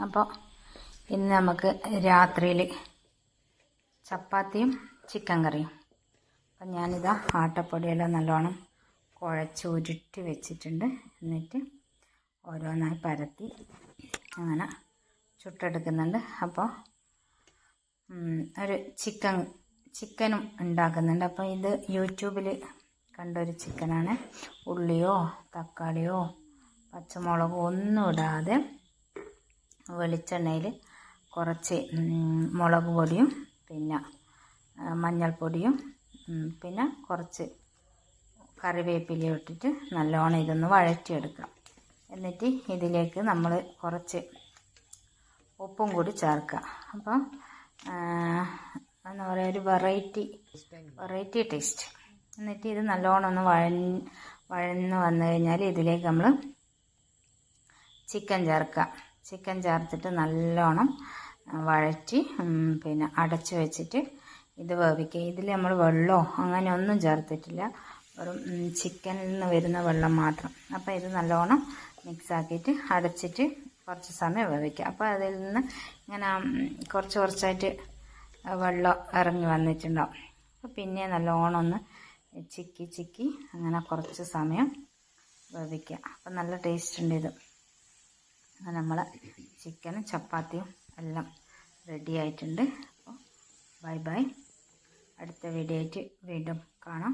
അപ്പോൾ ഇന്ന് നമുക്ക് രാത്രിയിൽ ചപ്പാത്തിയും ചിക്കൻ കറിയും. അപ്പം ഞാനിതാ ആട്ടപ്പൊടിയെല്ലാം നല്ലോണം കുഴച്ച് ഉരുട്ടി വെച്ചിട്ടുണ്ട്. എന്നിട്ട് ഓരോന്നായി പരത്തി അങ്ങനെ ചുട്ടെടുക്കുന്നുണ്ട്. അപ്പോൾ ഒരു ചിക്കനും ഉണ്ടാക്കുന്നുണ്ട്. അപ്പോൾ ഇത് യൂട്യൂബിൽ കണ്ടൊരു ചിക്കനാണ്. ഉള്ളിയോ തക്കാളിയോ പച്ചമുളകോ ഒന്നും ഇടാതെ വെളിച്ചെണ്ണയിൽ കുറച്ച് മുളക് പൊടിയും പിന്നെ മഞ്ഞൾപ്പൊടിയും പിന്നെ കുറച്ച് കറിവേപ്പില ഇട്ടിട്ട് നല്ലോണം ഇതൊന്ന് വഴറ്റിയെടുക്കാം. എന്നിട്ട് ഇതിലേക്ക് നമ്മൾ കുറച്ച് ഉപ്പും കൂടി ചേർക്കുക. അപ്പം എന്താ പറയുക, ഒരു വെറൈറ്റി ടേസ്റ്റ്. എന്നിട്ട് ഇത് നല്ലോണം ഒന്ന് വഴന്ന് വന്നു കഴിഞ്ഞാൽ ഇതിലേക്ക് നമ്മൾ ചിക്കൻ ചേർക്കുക. ചിക്കൻ ചേർത്തിട്ട് നല്ലോണം വഴറ്റി പിന്നെ അടച്ചു വെച്ചിട്ട് ഇത് വേവിക്കുക. ഇതിൽ നമ്മൾ വെള്ളമോ അങ്ങനെ ഒന്നും ചേർത്തിട്ടില്ല, വെറും ചിക്കനിൽ നിന്ന് വരുന്ന വെള്ളം മാത്രം. അപ്പോൾ ഇത് നല്ലോണം മിക്സാക്കിയിട്ട് അടച്ചിട്ട് കുറച്ച് സമയം വേവിക്കുക. അപ്പോൾ അതിൽ നിന്ന് ഇങ്ങനെ കുറച്ചായിട്ട് വെള്ളം ഇറങ്ങി വന്നിട്ടുണ്ടാവും. അപ്പോൾ പിന്നെ നല്ലോണം ഒന്ന് ചിക്കി അങ്ങനെ കുറച്ച് സമയം വേവിക്കുക. അപ്പം നല്ല ടേസ്റ്റ് ഉണ്ട് ഇത്. നമ്മളെ ചിക്കനും ചപ്പാത്തിയും എല്ലാം റെഡി ആയിട്ടുണ്ട്. അപ്പോൾ ബൈ. അടുത്ത വീഡിയോ ആയിട്ട് വീണ്ടും കാണാം.